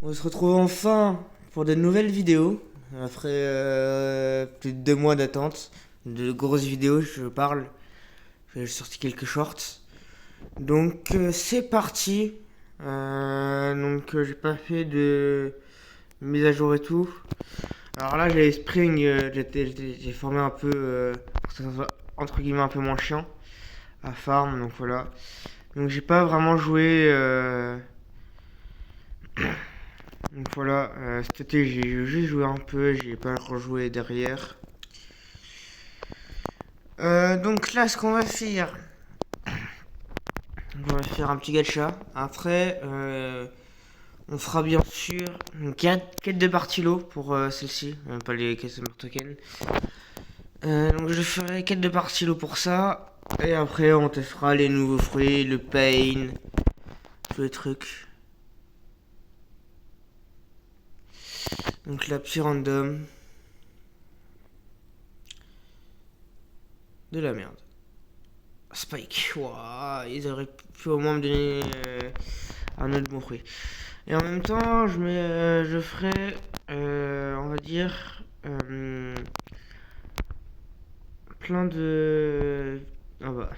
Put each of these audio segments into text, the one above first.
On se retrouve enfin pour de nouvelles vidéos. Après plus de 2 mois d'attente. De grosses vidéos, je parle. J'ai sorti quelques shorts. Donc c'est parti. J'ai pas fait de mise à jour et tout. Alors là j'ai Spring, j'ai formé un peu, pour que ça soit entre guillemets un peu moins chiant à farm. Donc voilà. Donc j'ai pas vraiment joué. Donc voilà, cet été j'ai juste joué un peu, j'ai pas rejoué derrière. Donc là, ce qu'on va faire, on va faire un petit gacha. Après, on fera bien sûr une quête de Bartilo pour celle-ci, pas les Customer Token. Donc je ferai quête de Bartilo pour ça. Et après, on testera les nouveaux fruits, le pain, tous les trucs. Donc la petite random, de la merde. Spike, wow, ils auraient pu au moins me donner un autre bon fruit. Et en même temps, je ferai, on va dire, plein de. Ah bah.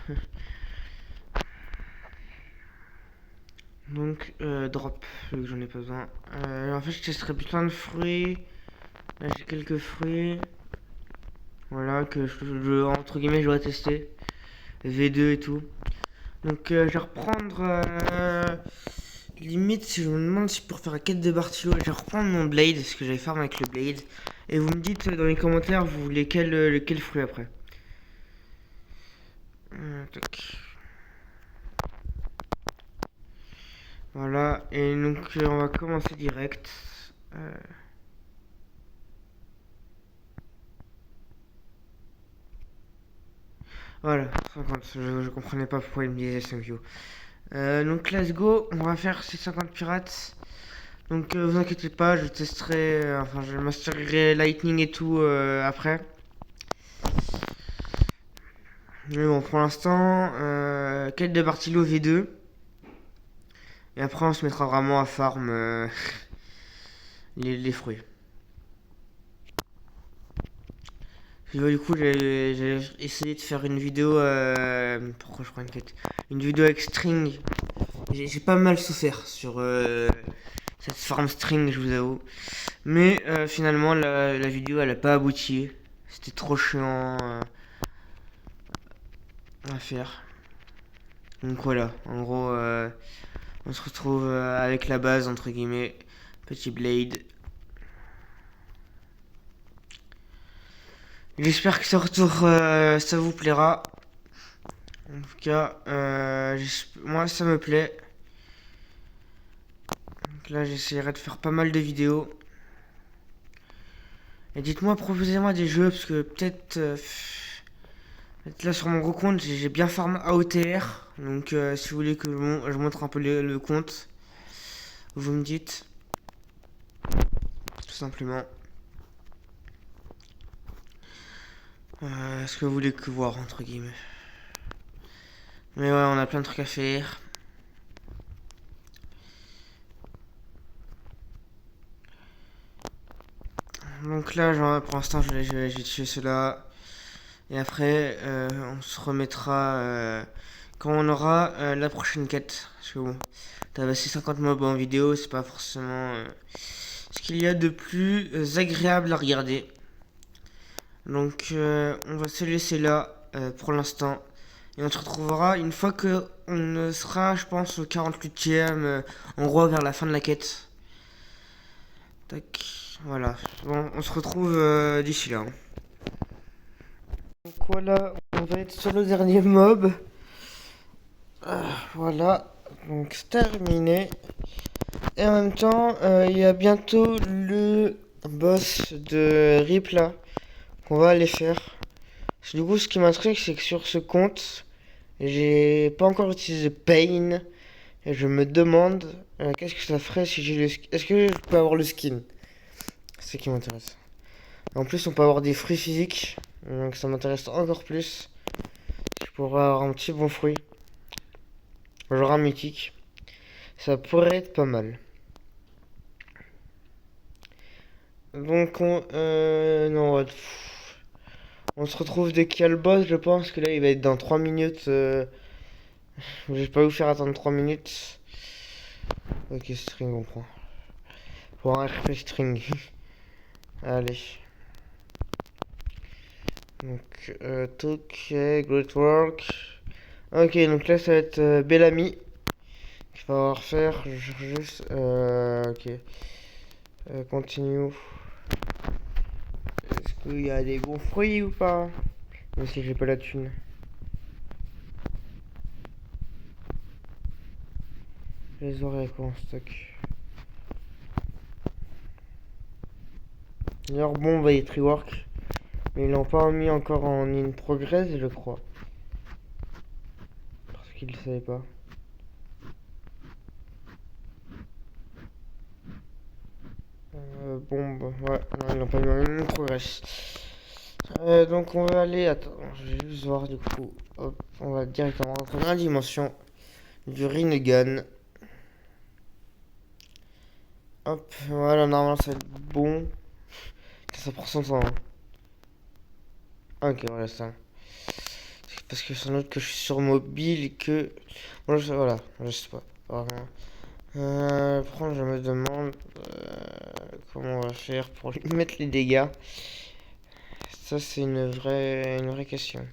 Donc, drop, vu que j'en ai pas besoin. En fait, je testerai plein de fruits. Là, j'ai quelques fruits. Voilà, que entre guillemets, je dois tester. V2 et tout. Donc, je vais reprendre. Limite, je me demande si pour faire la quête de Bartilo, je vais reprendre mon Blade, ce que j'avais fait avec le Blade. Et vous me dites dans les commentaires, vous voulez quel fruit après. Tac. Voilà, et donc on va commencer direct. Euh, voilà, 50, je comprenais pas pourquoi il me disait 5 views. Donc let's go, on va faire ces 50 pirates. Donc vous inquiétez pas, je testerai, enfin je mastererai Lightning et tout après. Mais bon, pour l'instant, quête de Bartilo V2. Et après on se mettra vraiment à farm les fruits. Du coup, j'ai essayé de faire une vidéo. Pourquoi je prends une quête? Une vidéo avec string. J'ai pas mal souffert sur cette farm string, je vous avoue. Mais finalement, la vidéo elle a pas abouti. C'était trop chiant à faire. Donc voilà, en gros, on se retrouve avec la base, entre guillemets. Petit Blade. J'espère que ce retour, ça vous plaira. En tout cas, moi ça me plaît. Donc là, j'essaierai de faire pas mal de vidéos. Et dites-moi, proposez-moi des jeux, parce que peut-être là sur mon gros compte, j'ai bien farm AOTR. Donc si vous voulez que je montre un peu le compte, vous me dites, tout simplement. Ce que vous voulez que voir, entre guillemets. Mais ouais, on a plein de trucs à faire. Donc là, pour l'instant, j'ai tué cela. Et après, on se remettra quand on aura la prochaine quête. Parce que bon, t'as passé 50 mobs en vidéo, c'est pas forcément ce qu'il y a de plus agréable à regarder. Donc, on va se laisser là pour l'instant. Et on se retrouvera une fois que on sera, je pense, au 48ème, en gros vers la fin de la quête. Tac, voilà. Bon, on se retrouve d'ici là. Donc voilà, on va être sur le dernier mob. Voilà, donc c'est terminé. Et en même temps, il y a bientôt le boss de Rip là qu'on va aller faire. Du coup, ce qui m'intrigue, c'est que sur ce compte, j'ai pas encore utilisé Pain. Et je me demande qu'est-ce que ça ferait si j'ai le skin. Est-ce que je peux avoir le skin? C'est ce qui m'intéresse. En plus, on peut avoir des fruits physiques. Donc ça m'intéresse encore plus. Je pourrais avoir un petit bon fruit. Genre un mythique. Ça pourrait être pas mal. Donc non, on se retrouve dès qu'il y a le boss, je pense que là il va être dans 3 minutes. Je vais pas vous faire attendre 3 minutes. Ok, string, on prend. Pour un RP string. Allez. Donc, ok, great work. Ok, donc là ça va être Bellamy. Il va falloir faire juste. Ok. Continue. Est-ce qu'il y a des bons fruits ou pas? Même si j'ai pas la thune. Les aurais quoi en stock? D'ailleurs, bon, va y être rework. Mais ils l'ont pas mis encore en in progress, je crois. Parce qu'ils le savaient pas. Bon, bah, ouais, non, ils l'ont pas mis en in progress. Donc on va aller. Attends, je vais juste voir du coup. Hop, on va directement rentrer dans la dimension du Rinnegan. Hop, voilà, normalement ça va être bon. Ça prend son temps. Hein. Ok, voilà ça. C'est parce que sans doute que je suis sur mobile et que. Bon, voilà, je sais pas. Vraiment. Après, je me demande comment on va faire pour lui mettre les dégâts. Ça, c'est une vraie question.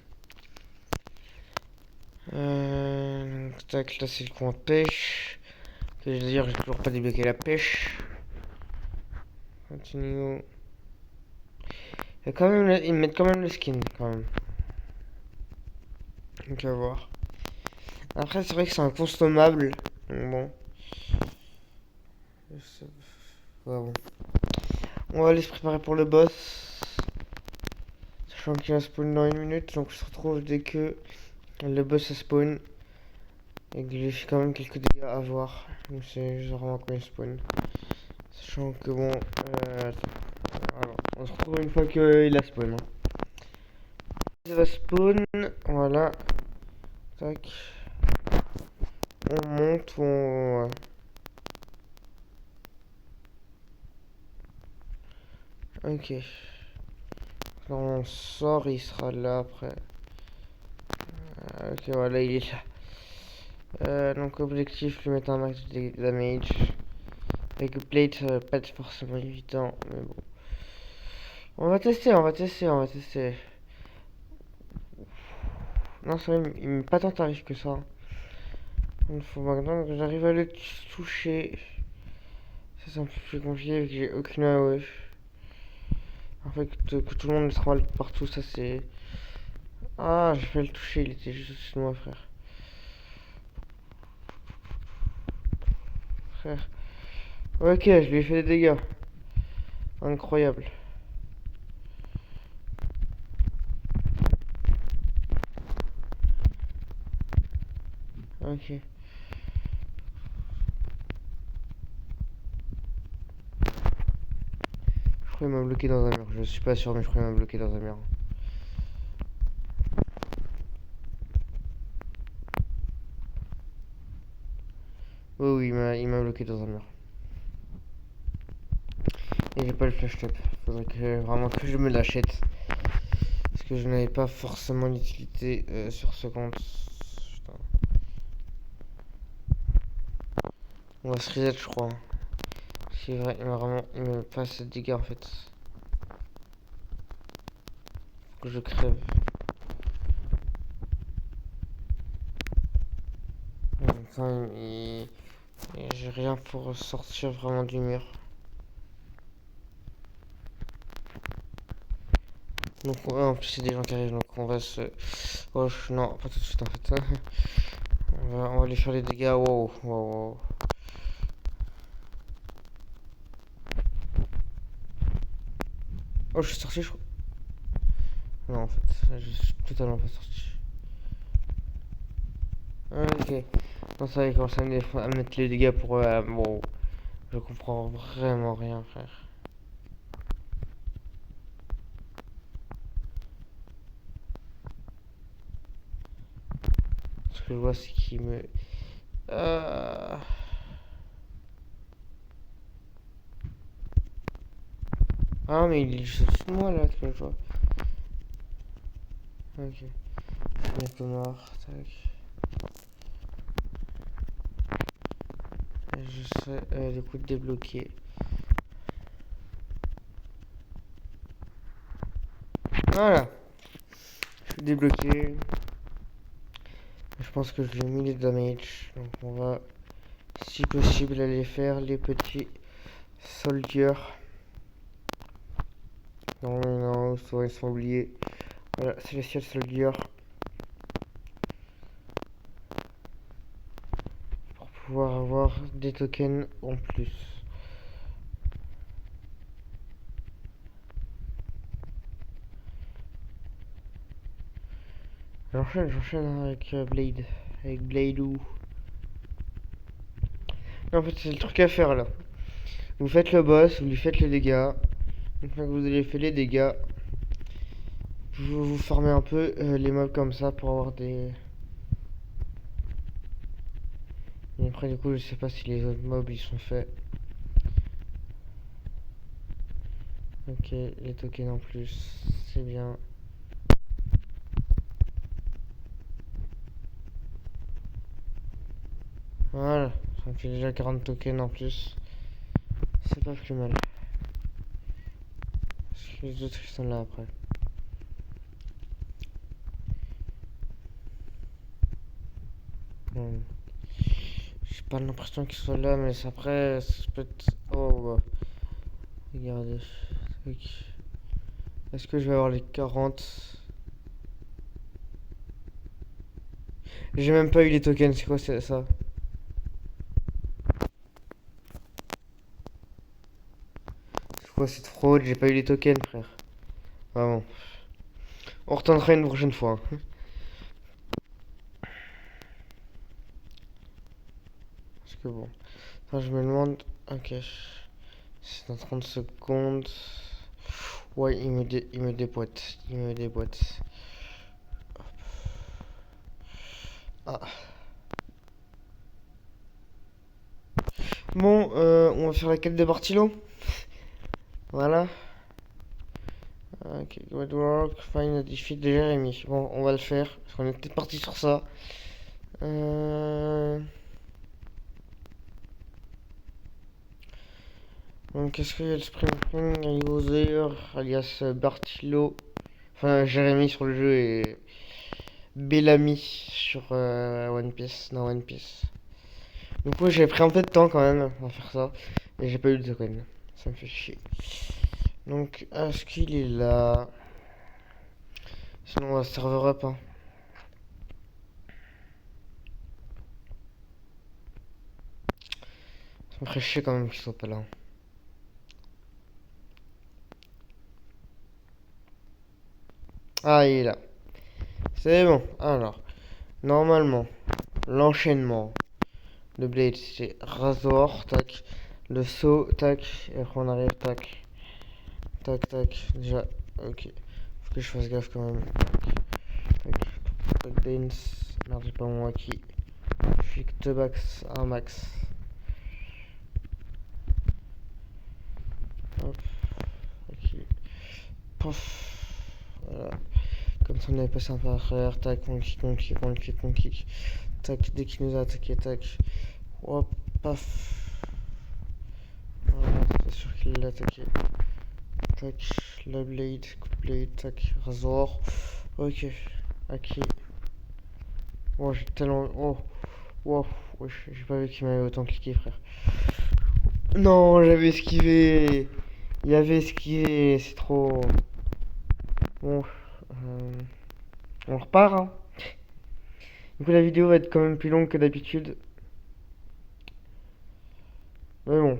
Donc, tac, là, c'est le coin pêche. Que je veux dire, j'ai toujours pas débloqué la pêche. Continue. Ils mettent quand même le skin, quand même. Donc, à voir. Après, c'est vrai que c'est un consommable. Donc, bon. Ouais, bon. On va aller se préparer pour le boss. Sachant qu'il va spawn dans 1 minute. Donc, on se retrouve dès que le boss a spawn. Et que j'ai fait quand même quelques dégâts à voir. Donc, c'est juste vraiment quand il spawn. Sachant que bon. Alors, on se retrouve une fois qu'il a spawn. Hein. Il va spawn. Voilà. Tac. On monte. Ok. Quand on sort, il sera là après. Ok, voilà, il est là. Donc, objectif, lui mettre un max de damage. Avec plate, ça va pas être forcément évident, mais bon. On va tester, on va tester, on va tester. Non, c'est vrai, il m'est pas tant tarif que ça. Il faut maintenant que j'arrive à le toucher. Ça, c'est un peu plus compliqué vu que j'ai aucune AOE. En fait, que tout le monde le travaille partout, ça c'est. Ah, j'ai fait le toucher, il était juste au-dessus de moi, frère. Frère. Ok, je lui ai fait des dégâts. Incroyable. Ok. Je crois qu'il m'a bloqué dans un mur. Je suis pas sûr, mais je crois qu'il m'a bloqué dans un mur. Oui, oui, il m'a bloqué dans un mur. Et j'ai pas le flash top. Faudrait que vraiment que je me l'achète. Parce que je n'avais pas forcément l'utilité sur ce compte. Putain. On va se reset, je crois. C'est vrai, il me passe assez de dégâts en fait. Faut que je crève. Enfin, j'ai rien pour sortir vraiment du mur. Donc, ouais, en plus, c'est des gens qui arrivent, donc on va se. Oh, non, pas tout de suite en fait. On va aller faire les dégâts. Wow, wow, wow. Oh, je suis sorti, je crois. Non, en fait, je suis totalement pas sorti. Ok. Non, ça va, il commence à me mettre les dégâts pour. Bon, je comprends vraiment rien, frère. Ce que je vois, c'est qu'il me. Ah, mais il est juste au-dessus de moi là, tu vois. Ok. Bientôt noir, tac. Je serai du coup débloqué. Voilà, je suis débloqué. Je pense que je lui ai mis les damage. Donc on va, si possible, aller faire les petits soldiers. Non, mais non, ils sont oubliés. Voilà, Celestial Soldier. Pour pouvoir avoir des tokens en plus. J'enchaîne avec Blade. Avec Bladeo. En fait, c'est le truc à faire là. Vous faites le boss, vous lui faites les dégâts. Une fois que vous avez fait les dégâts, vous formez un peu les mobs comme ça pour avoir des. Et après, du coup, je sais pas si les autres mobs ils sont faits. Ok, les tokens en plus, c'est bien. Voilà, ça me fait déjà 40 tokens en plus. C'est pas plus mal. Parce que les autres ils sont là après. Bon. J'ai pas l'impression qu'ils soient là, mais après, ça peut être. Oh, bah. Regardez. Ok. Est-ce que je vais avoir les 40? J'ai même pas eu les tokens, c'est quoi ça? C'est quoi cette fraude? J'ai pas eu les tokens, frère. Vraiment. On retentera une prochaine fois, hein. Parce que bon. Enfin, je me demande. Ok. C'est dans 30 secondes. Ouais, il me déboîte. Il me déboîte. Ah. Bon, on va faire la quête de Bartilo. Voilà. Ok, good work. Find a defeat de Jérémy. Bon, on va le faire. Parce qu'on est peut-être parti sur ça. Donc, qu'est-ce qu'il y a le Spring User alias Bartilo. Enfin, Jérémy sur le jeu et Bellamy sur One Piece. Non, One Piece. Donc, ouais, j'ai pris un peu de temps quand même à faire ça. Et j'ai pas eu de token. Ça me fait chier. Donc, est-ce qu'il est là? Sinon, on va serveur up, hein. Ça me ferait chier quand même qu'il soit pas là. Ah, il est là. C'est bon. Alors, normalement, l'enchaînement de Blade, c'est Razor, tac. Le saut, tac. Et après, on arrive, tac. Tac, tac. Déjà, ok. Faut que je fasse gaffe quand même. Tac. Tac, Dance. Merde, j'ai pas mon acquis. Fic de max, un max. Hop. Ok. Pouf. Voilà. Comme ça, on avait passé un peu à travers. Tac, on kick, on kick, on kick, on kick. Tac, dès qu'il nous a attaqué, tac. Hop, paf. Voilà, c'est sûr qu'il l'a attaqué. Tac, la blade, coup de blade, tac, rasoir. Ok, ok. Oh, j'ai tellement. Oh, wow, wesh, j'ai pas vu qu'il m'avait autant cliqué, frère. Non, j'avais esquivé. Il avait esquivé, c'est trop. Bon, on repart, hein. Du coup, la vidéo va être quand même plus longue que d'habitude. Mais bon,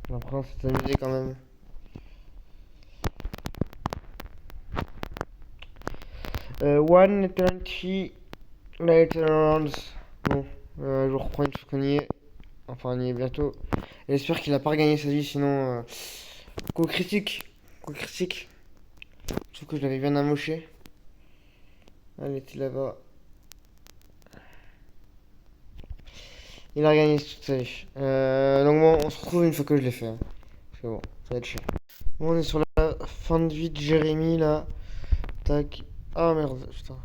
l'important c'est de s'amuser quand même. One eternity later rounds. Bon, je reprends une fois qu'on y est. Enfin, on y est bientôt. Et j'espère qu'il a pas regagné sa vie, sinon. Coup critique. Coup critique. Sauf que je l'avais bien amoché. Allez, t'es là-bas. Il a regagné toute sa vie. Donc bon, on se retrouve une fois que je l'ai fait, hein. Parce que bon, ça va être chiant. Bon, on est sur la fin de vie de Jérémy là. Tac. Ah merde, putain.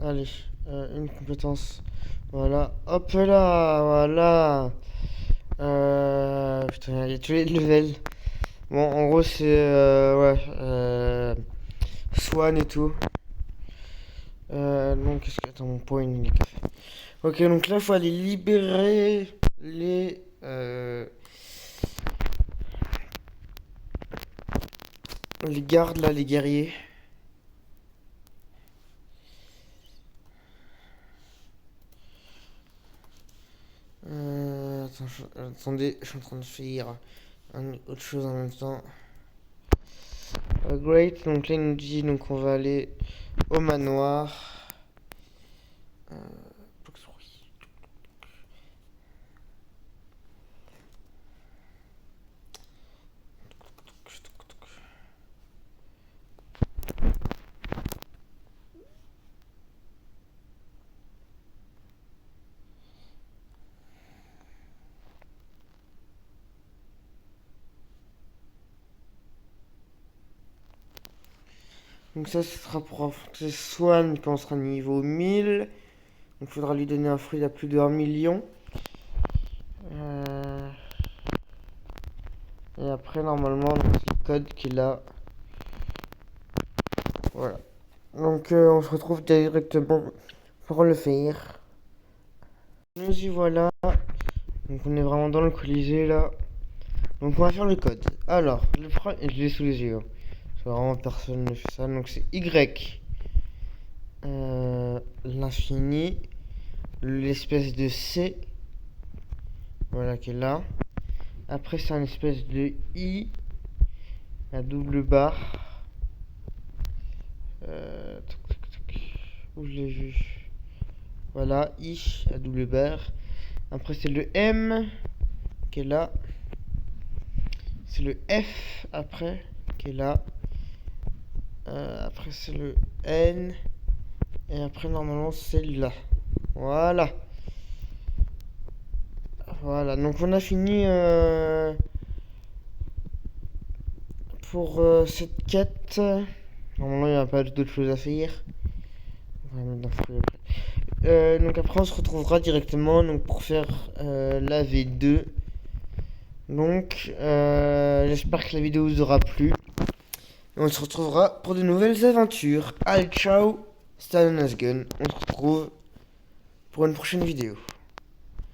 Allez, une compétence. Voilà. Hop là, voilà. Putain, il y a tous les levels. Bon, en gros, c'est ouais, Swan et tout. Donc, qu'est-ce que. Attends, mon point, il est café. Ok, donc là, il faut aller libérer les gardes là, les guerriers. Attendez, je suis en train de faire autre chose en même temps. Great, donc là il nous dit donc on va aller au manoir. Euh, Donc ça, ce sera pour affronter Swan quand on sera niveau 1000. Donc il faudra lui donner un fruit à plus de 1 million. Et après, normalement, c'est le code qu'il a. Voilà. Donc on se retrouve directement pour le faire. Nous y voilà. Donc on est vraiment dans le Colisée là. Donc on va faire le code. Alors, je l'ai sous les yeux. Vraiment personne ne fait ça. Donc c'est Y. L'infini. L'espèce de C. Voilà qui est là. Après c'est une espèce de I. La double barre. Où je l'ai vu. Voilà, I à double barre. Après c'est le M qui est là. C'est le F après qui est là. Après c'est le N. Et après normalement c'est là. Voilà. Voilà, donc on a fini pour cette quête. Normalement il n'y a pas d'autre chose à faire. On va mettre après. Donc après on se retrouvera directement donc, pour faire la V2. Donc j'espère que la vidéo vous aura plu. Et on se retrouvera pour de nouvelles aventures. Allez, ciao, c'était Ananas Gun. On se retrouve pour une prochaine vidéo.